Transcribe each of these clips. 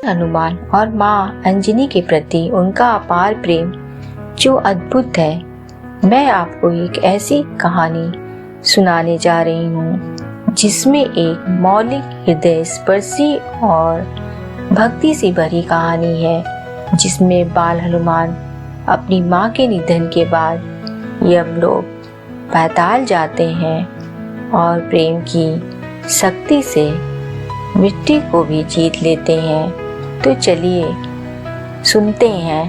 हनुमान और माँ अंजनी के प्रति उनका अपार प्रेम जो अद्भुत है। मैं आपको एक ऐसी कहानी सुनाने जा रही हूँ जिसमें एक मौलिक, हृदय स्पर्शी और भक्ति से भरी कहानी है, जिसमें बाल हनुमान अपनी माँ के निधन के बाद यमलोक पाताल जाते हैं और प्रेम की शक्ति से मिट्टी को भी जीत लेते हैं। तो चलिए सुनते हैं।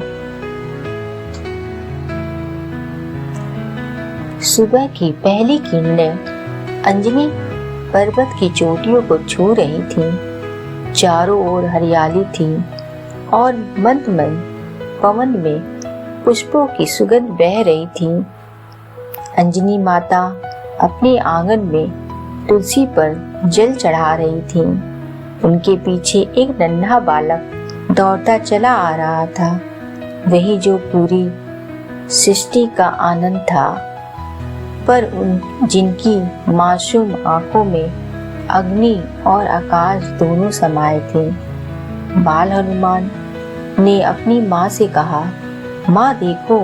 सुबह की पहली किरणें अंजनी पर्वत की चोटियों को छू रही थी। चारों ओर हरियाली थी और मंद मंद पवन में पुष्पों की सुगंध बह रही थी। अंजनी माता अपने आंगन में तुलसी पर जल चढ़ा रही थी। उनके पीछे एक नन्हा बालक दौड़ता चला आ रहा था, वही जो पूरी सृष्टि का आनंद था, पर जिनकी मासूम आंखों में अग्नि और आकाश दोनों समाये थे। बाल हनुमान ने अपनी माँ से कहा, माँ देखो,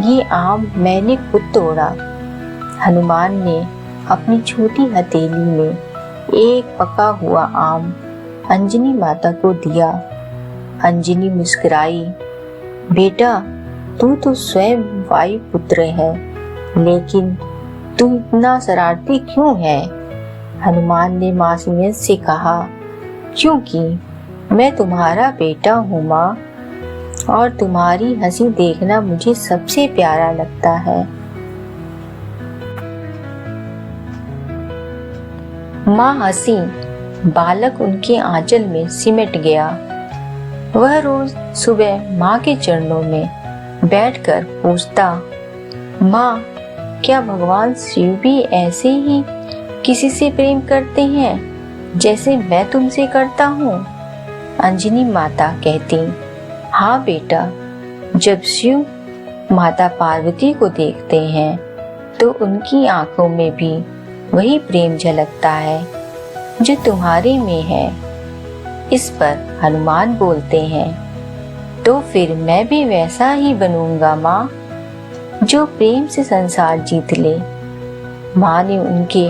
ये आम मैंने खुद तोड़ा। हनुमान ने अपनी छोटी हथेली में एक पका हुआ आम अंजनी माता को दिया। अंजनी मुस्कुराई, बेटा तू तो स्वयं वायु पुत्र है, लेकिन तू इतना शरारती क्यों है? हनुमान ने मासूमियत से कहा, क्योंकि मैं तुम्हारा बेटा हूँ माँ, और तुम्हारी हंसी देखना मुझे सबसे प्यारा लगता है। माँ हंसी। बालक उनके आंचल में सिमट गया। वह रोज सुबह माँ के चरणों में बैठकर पूछता, माँ, क्या भगवान शिव भी ऐसे ही किसी से प्रेम करते हैं जैसे मैं तुमसे करता हूँ? अंजनी माता कहती, हाँ बेटा, जब शिव माता पार्वती को देखते हैं तो उनकी आंखों में भी वही प्रेम झलकता है जो तुम्हारे में है। इस पर हनुमान बोलते हैं, तो फिर मैं भी वैसा ही बनूंगा माँ, जो प्रेम से संसार जीत ले। माँ ने उनके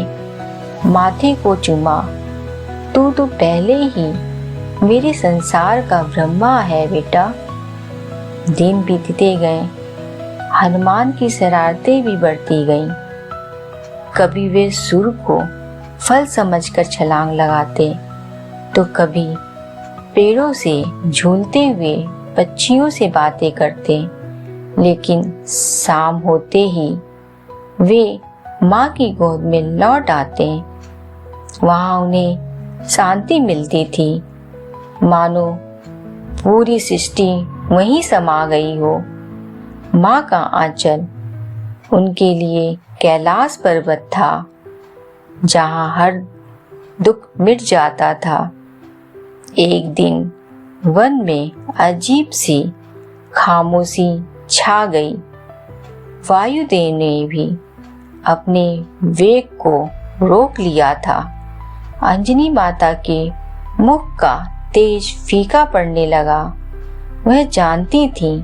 माथे को चूमा, तू तो पहले ही मेरे संसार का ब्रह्मा है बेटा। दिन बीतते गए, हनुमान की शरारतें भी बढ़ती गईं। कभी वे सुर को फल समझकर छलांग लगाते, तो कभी पेड़ों से झूलते हुए पक्षियों से बातें करते, लेकिन शाम होते ही वे माँ की गोद में लौट आते। वहाँ उन्हें शांति मिलती थी, मानो पूरी सृष्टि वहीं समा गई हो। माँ का आंचल उनके लिए कैलाश पर्वत था, जहाँ हर दुख मिट जाता था। एक दिन वन में अजीब सी खामोशी छा गई। वायुदेव ने भी अपने वेग को रोक लिया था। अंजनी माता के मुख का तेज फीका पड़ने लगा। वह जानती थी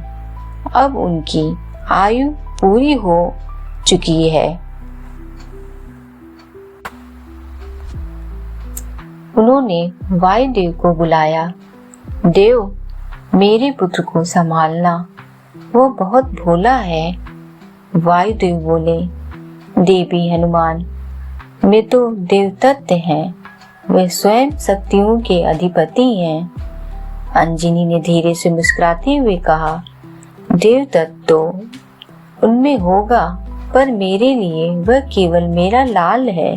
अब उनकी आयु पूरी हो चुकी है। उन्होंने वायुदेव को बुलाया, देव, मेरे पुत्र को संभालना, वो बहुत भोला है। वायुदेव बोले, देवी हनुमान, वे तो देवदत्त हैं, वे स्वयं शक्तियों के अधिपति हैं। अंजनी ने धीरे से मुस्कुराते हुए कहा, देवदत्त तो उनमें होगा, पर मेरे लिए वह केवल मेरा लाल है।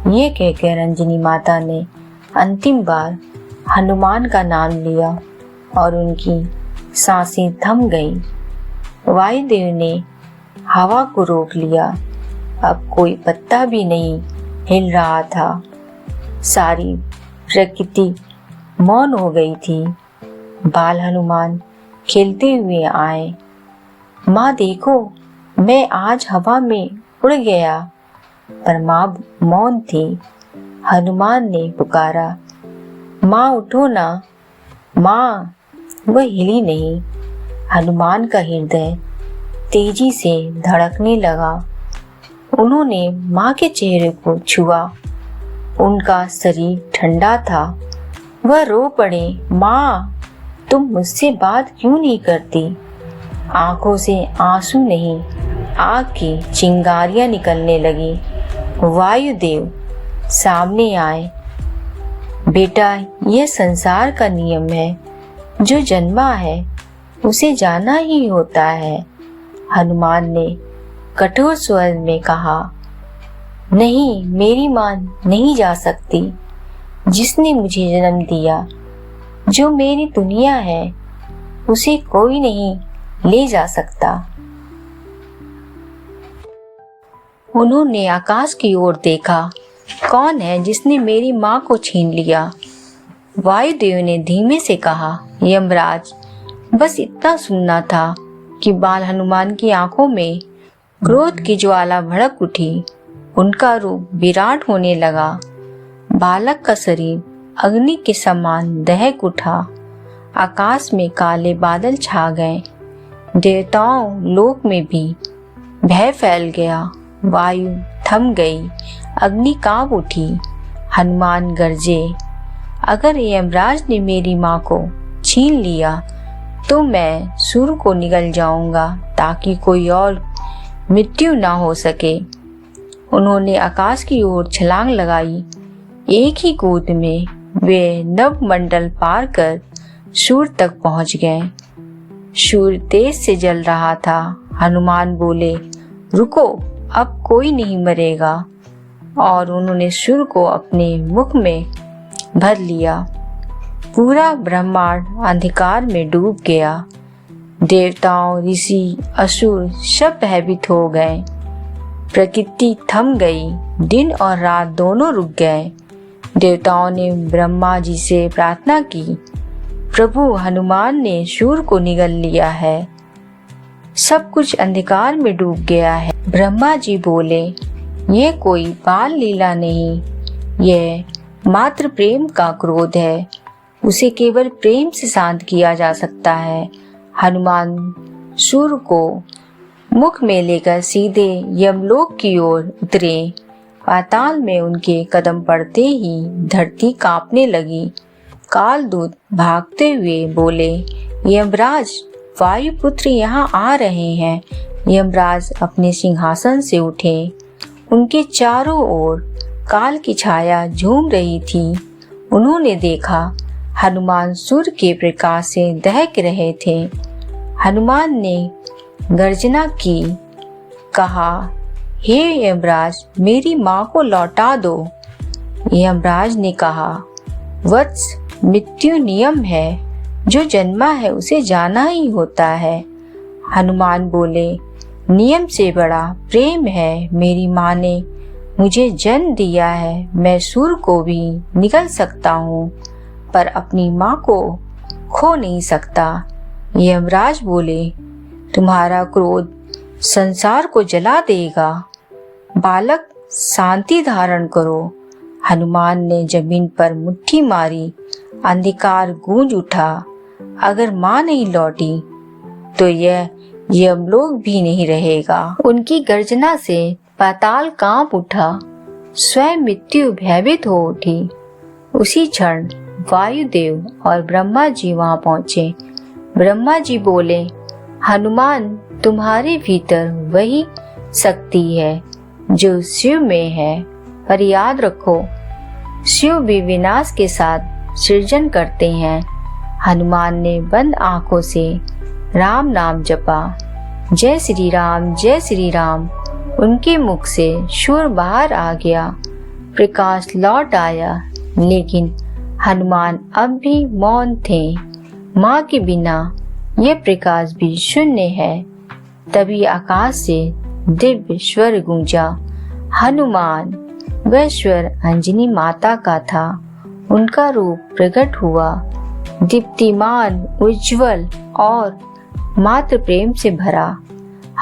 ये कहकर अंजनी माता ने अंतिम बार हनुमान का नाम लिया और उनकी सांसें थम गई। वायुदेव ने हवा को रोक लिया। अब कोई पत्ता भी नहीं हिल रहा था। सारी प्रकृति मौन हो गई थी। बाल हनुमान खेलते हुए आए। माँ देखो, मैं आज हवा में उड़ गया। पर माँ मौन थी। हनुमान ने पुकारा, माँ उठो ना, माँ, वह हिली नहीं। हनुमान का हृदय तेजी से धड़कने लगा। उन्होंने माँ के चेहरे को छुआ। उनका शरीर ठंडा था। वह रो पड़े, माँ, तुम मुझसे बात क्यों नहीं करती? आंखों से आंसू नहीं, आग की चिंगारियां निकलने लगी। वायुदेव सामने आए। बेटा, यह संसार का नियम है। जो जन्मा है उसे जाना ही होता है। हनुमान ने कठोर स्वर में कहा, नहीं, मेरी माँ नहीं जा सकती। जिसने मुझे जन्म दिया, जो मेरी दुनिया है, उसे कोई नहीं ले जा सकता। उन्होंने आकाश की ओर देखा। कौन है जिसने मेरी माँ को छीन लिया? वायुदेव ने धीमे से कहा, यमराज। बस इतना सुनना था कि बाल हनुमान की आंखों में क्रोध की ज्वाला भड़क उठी। उनका रूप विराट होने लगा। बालक का शरीर अग्नि के समान दहक उठा। आकाश में काले बादल छा गए। देवताओं लोक में भी भय फैल गया। वायु थम गई। अग्नि कांप उठी। हनुमान गरजे, अगर यमराज ने मेरी माँ को छीन लिया तो मैं सूर्य को निगल जाऊंगा, ताकि कोई और मृत्यु ना हो सके। उन्होंने आकाश की ओर छलांग लगाई। एक ही कूद में वे नवमंडल पार कर सूर्य तक पहुंच गए। सूर्य तेज से जल रहा था। हनुमान बोले, रुको, अब कोई नहीं मरेगा। और उन्होंने सूर्य को अपने मुख में भर लिया। पूरा ब्रह्मांड अंधकार में डूब गया। देवताओं, ऋषि, असुर सब भयभीत हो गए। प्रकृति थम गई। दिन और रात दोनों रुक गए। देवताओं ने ब्रह्मा जी से प्रार्थना की, प्रभु, हनुमान ने सूर्य को निगल लिया है। सब कुछ अंधकार में डूब गया है। ब्रह्मा जी बोले, यह कोई बाल लीला नहीं, यह मात्र प्रेम का क्रोध है। उसे केवल प्रेम से शांत किया जा सकता है। हनुमान सूर्य को मुख में लेकर सीधे यमलोक की ओर उतरे। पाताल में उनके कदम पड़ते ही धरती कांपने लगी। कालदूत भागते हुए बोले, यमराज, वायुपुत्र यहाँ आ रहे हैं। यमराज अपने सिंहासन से उठे। उनके चारों ओर काल की छाया झूम रही थी। उन्होंने देखा हनुमान सूर्य के प्रकाश से दहक रहे थे। हनुमान ने गर्जना की, कहा, हे यमराज, मेरी माँ को लौटा दो। यमराज ने कहा, वत्स, मृत्यु नियम है। जो जन्मा है उसे जाना ही होता है। हनुमान बोले, नियम से बड़ा प्रेम है। मेरी माँ ने मुझे जन्म दिया है। मैं सूर्य को भी निगल सकता हूँ, पर अपनी माँ को खो नहीं सकता। यमराज बोले, तुम्हारा क्रोध संसार को जला देगा। बालक, शांति धारण करो। हनुमान ने जमीन पर मुट्ठी मारी। अंधकार गूंज उठा। अगर माँ नहीं लौटी तो यह यमलोक भी नहीं रहेगा। उनकी गर्जना से पाताल कांप उठा। स्वयं मृत्यु भयभीत हो उठी। उसी क्षण वायुदेव और ब्रह्मा जी वहां पहुंचे। ब्रह्मा जी बोले, हनुमान, तुम्हारे भीतर वही शक्ति है जो शिव में है, पर याद रखो, शिव भी विनाश के साथ सृजन करते हैं। हनुमान ने बंद आंखों से राम नाम जपा। जय श्री राम, जय श्री राम। उनके मुख से शूर बाहर आ गया। प्रकाश लौट आया, लेकिन हनुमान अब भी मौन थे। माँ के बिना यह प्रकाश भी शून्य है। तभी आकाश से दिव्य स्वर गूंजा, हनुमान। वह स्वर अंजनी माता का था। उनका रूप प्रकट हुआ, दीप्तिमान, उज्जवल और मात्र प्रेम से भरा।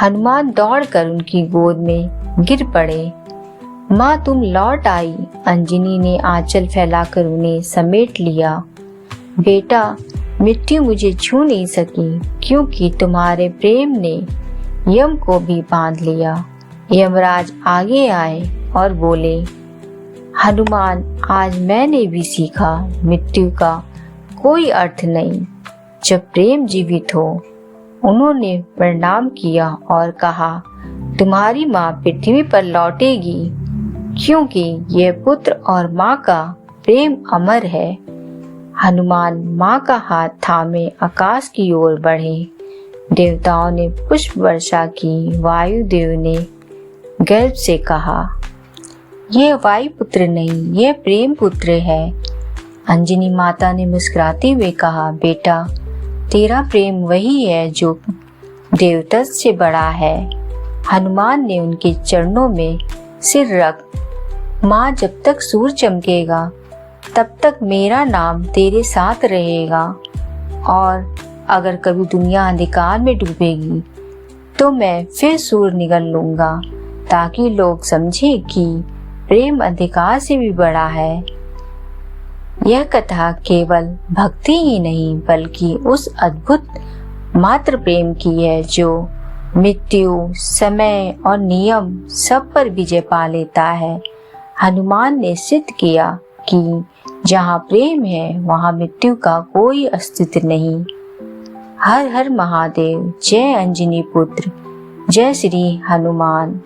हनुमान दौड़कर उनकी गोद में गिर पड़े। माँ, तुम लौट आई। अंजनी ने आंचल फैलाकर उन्हें समेट लिया। बेटा, मृत्यु मुझे छू नहीं सकी, क्योंकि तुम्हारे प्रेम ने यम को भी बांध लिया। यमराज आगे आए और बोले, हनुमान, आज मैंने भी सीखा, मृत्यु का कोई अर्थ नहीं जब प्रेम जीवित हो। उन्होंने प्रणाम किया और कहा, तुम्हारी माँ पृथ्वी पर लौटेगी, क्योंकि यह पुत्र और माँ का प्रेम अमर है। हनुमान माँ का हाथ थामे आकाश की ओर बढ़े। देवताओं ने पुष्प वर्षा की। वायुदेव ने गर्व से कहा, यह वायु पुत्र नहीं, यह प्रेम पुत्र है। अंजनी माता ने मुस्कुराते हुए कहा, बेटा, तेरा प्रेम वही है जो देवतत्व से बड़ा है। हनुमान ने उनके चरणों में सिर रख, माँ, जब तक सूरज चमकेगा तब तक मेरा नाम तेरे साथ रहेगा, और अगर कभी दुनिया अंधकार में डूबेगी तो मैं फिर सूर्य निगल लूंगा, ताकि लोग समझें कि प्रेम अंधकार से भी बड़ा है। यह कथा केवल भक्ति ही नहीं बल्कि उस अद्भुत मात्र प्रेम की है जो मृत्यु, समय और नियम सब पर विजय पा लेता है। हनुमान ने सिद्ध किया कि जहाँ प्रेम है वहाँ मृत्यु का कोई अस्तित्व नहीं। हर हर महादेव। जय अंजनी पुत्र, जय श्री हनुमान।